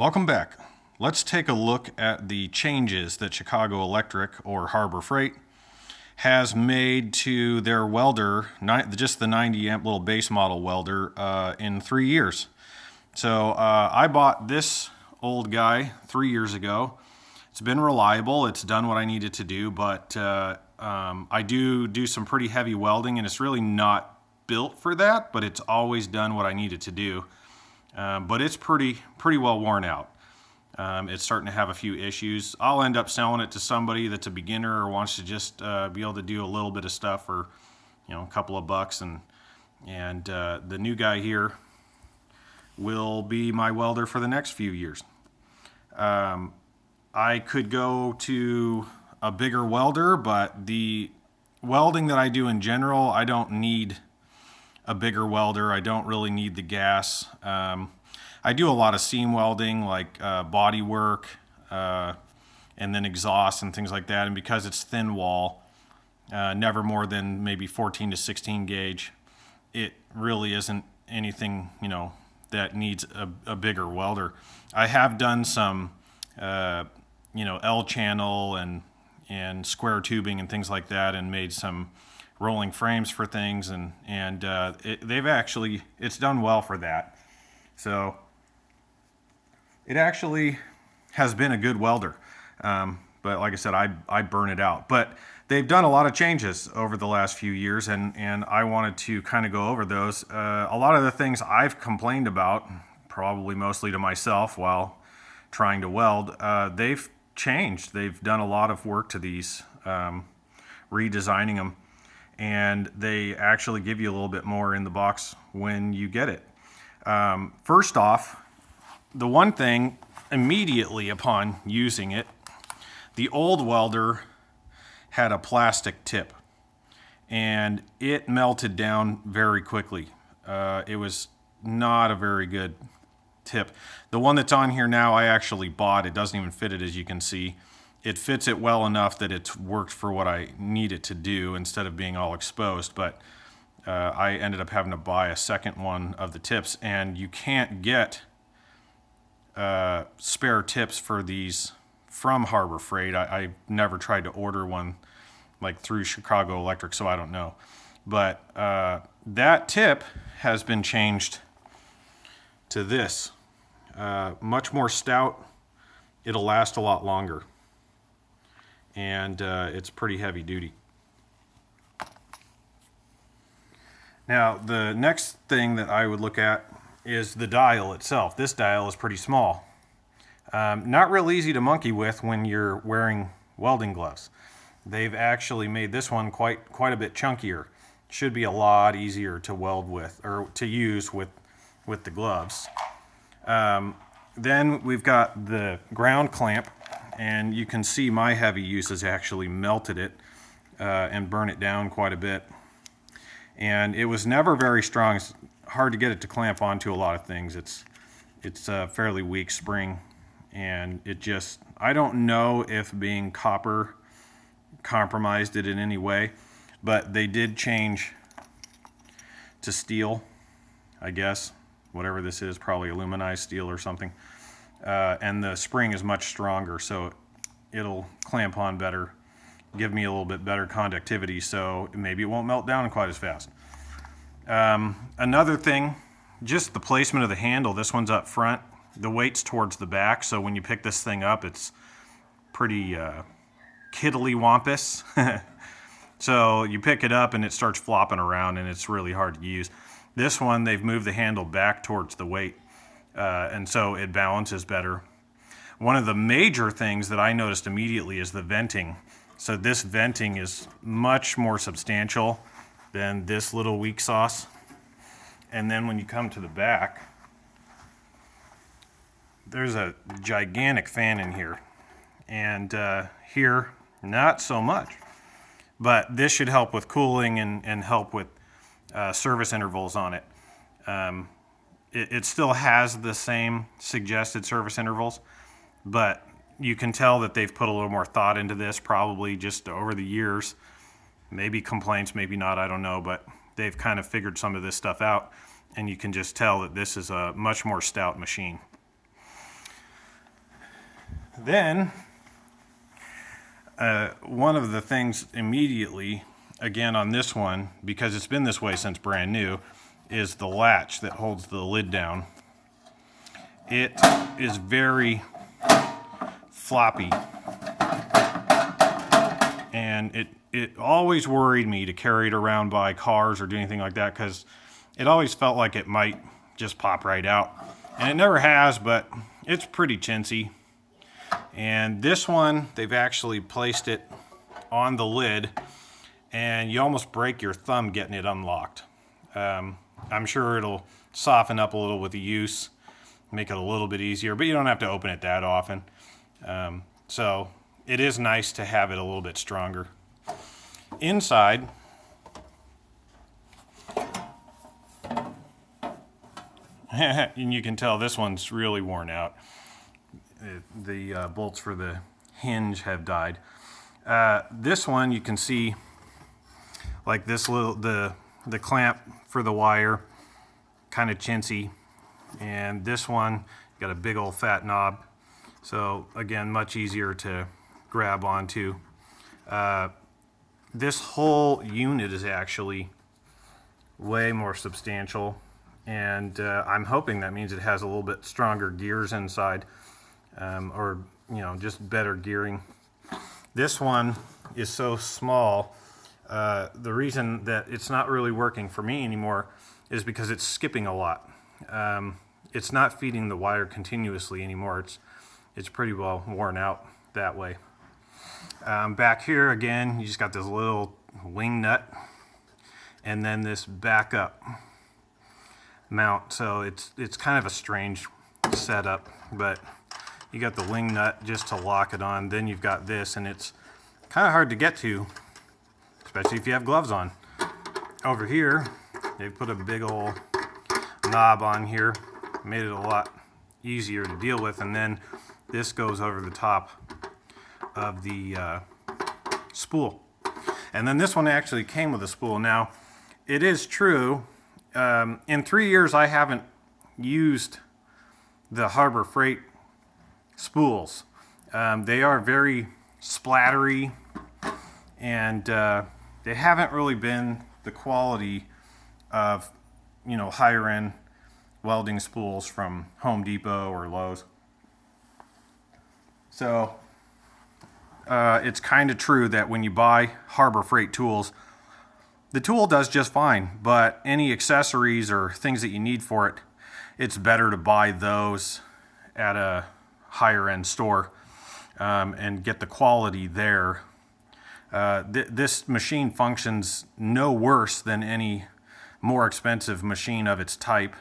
Welcome back. Let's take a look at the changes that Chicago Electric, or Harbor Freight, has made to their welder, just the 90 amp little base model welder, in 3 years. So I bought this old guy 3 years ago. It's been reliable. It's done what I needed to do, but I do some pretty heavy welding, and it's really not built for that, but it's always done what I needed to do. But it's pretty well worn out. It's starting to have a few issues. I'll end up selling it to somebody that's a beginner or wants to just be able to do a little bit of stuff for, a couple of bucks. And the new guy here will be my welder for the next few years. I could go to a bigger welder, but the welding that I do in general, I don't need a bigger welder. I don't really need the gas. I do a lot of seam welding, like body work, and then exhaust and things like that. And because it's thin wall, never more than maybe 14 to 16 gauge, it really isn't anything, that needs a bigger welder. I have done some, L channel and square tubing and things like that, and made some rolling frames for things, and it's done well for that. So it actually has been a good welder. But like I said, I burn it out. But they've done a lot of changes over the last few years, and I wanted to kind of go over those. A lot of the things I've complained about, probably mostly to myself while trying to weld, they've changed. They've done a lot of work to these, redesigning them, and they actually give you a little bit more in the box when you get it. First off, the one thing immediately upon using it, the old welder had a plastic tip, and it melted down very quickly. It was not a very good tip. The one that's on here now, I actually bought. It doesn't even fit it, as you can see. It fits it well enough that it's worked for what I need it to do instead of being all exposed, but I ended up having to buy a second one of the tips, and you can't get spare tips for these from Harbor Freight. I've never tried to order one like through Chicago Electric, so I don't know. But that tip has been changed to this. Much more stout. It'll last a lot longer. And it's pretty heavy duty. Now, the next thing that I would look at is the dial itself. This dial is pretty small. Not real easy to monkey with when you're wearing welding gloves. They've actually made this one quite a bit chunkier. Should be a lot easier to weld with, or to use with the gloves. Then we've got the ground clamp, and you can see my heavy use has actually melted it and burn it down quite a bit. And it was never very strong. It's hard to get it to clamp onto a lot of things. It's a fairly weak spring, and I don't know if being copper compromised it in any way, but they did change to steel, I guess. Whatever this is, probably aluminized steel or something. And the spring is much stronger, so it'll clamp on better, give me a little bit better conductivity, so maybe it won't melt down quite as fast. Another thing, just the placement of the handle. This one's up front, the weight's towards the back, so when you pick this thing up, it's pretty kiddly-wampus. So you pick it up and it starts flopping around, and it's really hard to use. This one, they've moved the handle back towards the weight, and so it balances better. One of the major things that I noticed immediately is the venting. So this venting is much more substantial than this little weak sauce. And then when you come to the back, there's a gigantic fan in here. And here, not so much. But this should help with cooling and help with service intervals on it. It still has the same suggested service intervals, but you can tell that they've put a little more thought into this, probably just over the years. Maybe complaints, maybe not, I don't know, but they've kind of figured some of this stuff out, and you can just tell that this is a much more stout machine. Then, one of the things immediately, again on this one, because it's been this way since brand new, is the latch that holds the lid down. It is very floppy, and it always worried me to carry it around by cars or do anything like that, because it always felt like it might just pop right out, and it never has, but it's pretty chintzy. And this one, they've actually placed it on the lid, and you almost break your thumb getting it unlocked. I'm sure it'll soften up a little with the use, make it a little bit easier, but you don't have to open it that often. So it is nice to have it a little bit stronger. Inside, and you can tell this one's really worn out. The bolts for the hinge have died. This one you can see, like this little, the clamp for the wire, kind of chintzy. And this one got a big old fat knob, so again, much easier to grab onto. This whole unit is actually way more substantial, and I'm hoping that means it has a little bit stronger gears inside, or just better gearing. This one is so small. The reason that it's not really working for me anymore is because it's skipping a lot. It's not feeding the wire continuously anymore. It's pretty well worn out that way. Back here again, you just got this little wing nut, and then this backup mount. So it's kind of a strange setup, but you got the wing nut just to lock it on. Then you've got this, and it's kind of hard to get to, especially if you have gloves on. Over here, they put a big old knob on here, made it a lot easier to deal with, and then this goes over the top of the spool. And then this one actually came with a spool. Now, it is true, in 3 years I haven't used the Harbor Freight spools. They are very splattery, and they haven't really been the quality of higher end welding spools from Home Depot or Lowe's. So it's kind of true that when you buy Harbor Freight tools, the tool does just fine, but any accessories or things that you need for it, it's better to buy those at a higher end store and get the quality there. This machine functions no worse than any more expensive machine of its type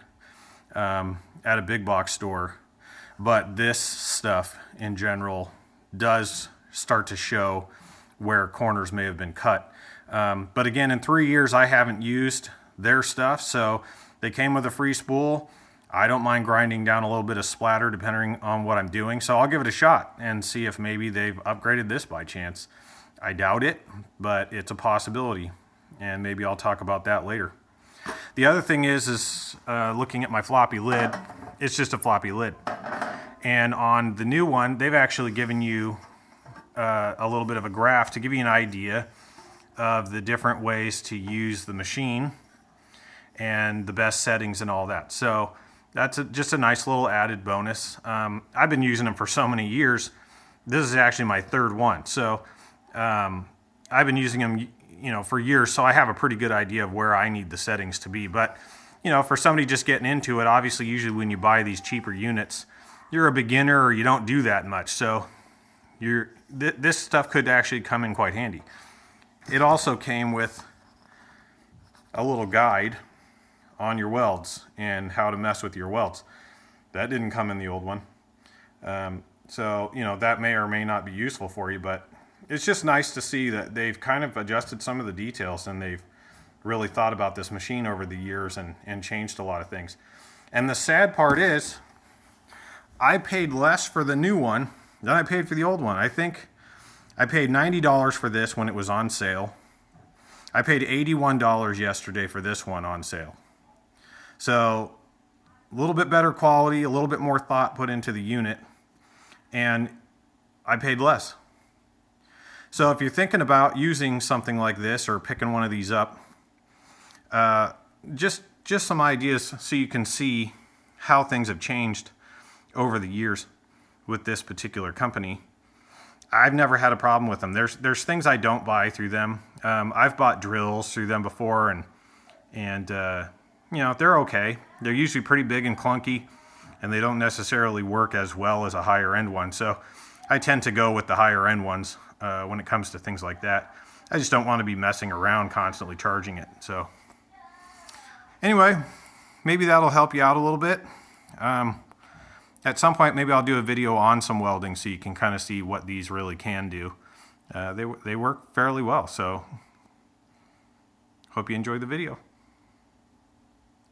at a big box store, but this stuff in general does start to show where corners may have been cut. But again, in 3 years I haven't used their stuff, so they came with a free spool. I don't mind grinding down a little bit of splatter depending on what I'm doing, so I'll give it a shot and see if maybe they've upgraded this by chance. I doubt it, but it's a possibility, and maybe I'll talk about that later. The other thing is looking at my floppy lid, it's just a floppy lid. And on the new one, they've actually given you a little bit of a graph to give you an idea of the different ways to use the machine and the best settings and all that. So that's just a nice little added bonus. I've been using them for so many years. This is actually my third one. So I've been using them for years, so I have a pretty good idea of where I need the settings to be. But for somebody just getting into it, obviously usually when you buy these cheaper units, you're a beginner or you don't do that much. So this stuff could actually come in quite handy. It also came with a little guide on your welds and how to mess with your welds. That didn't come in the old one. So that may or may not be useful for you, but it's just nice to see that they've kind of adjusted some of the details, and they've really thought about this machine over the years and changed a lot of things. And the sad part is, I paid less for the new one than I paid for the old one. I think I paid $90 for this when it was on sale. I paid $81 yesterday for this one on sale. So a little bit better quality, a little bit more thought put into the unit. And I paid less. So if you're thinking about using something like this or picking one of these up, just some ideas so you can see how things have changed over the years with this particular company. I've never had a problem with them. There's things I don't buy through them. I've bought drills through them before, and you know, they're okay. They're usually pretty big and clunky, and they don't necessarily work as well as a higher end one. So I tend to go with the higher end ones when it comes to things like that. I just don't want to be messing around constantly charging it. So anyway, maybe that'll help you out a little bit. At some point, maybe I'll do a video on some welding so you can kind of see what these really can do. They work fairly well, so hope you enjoyed the video.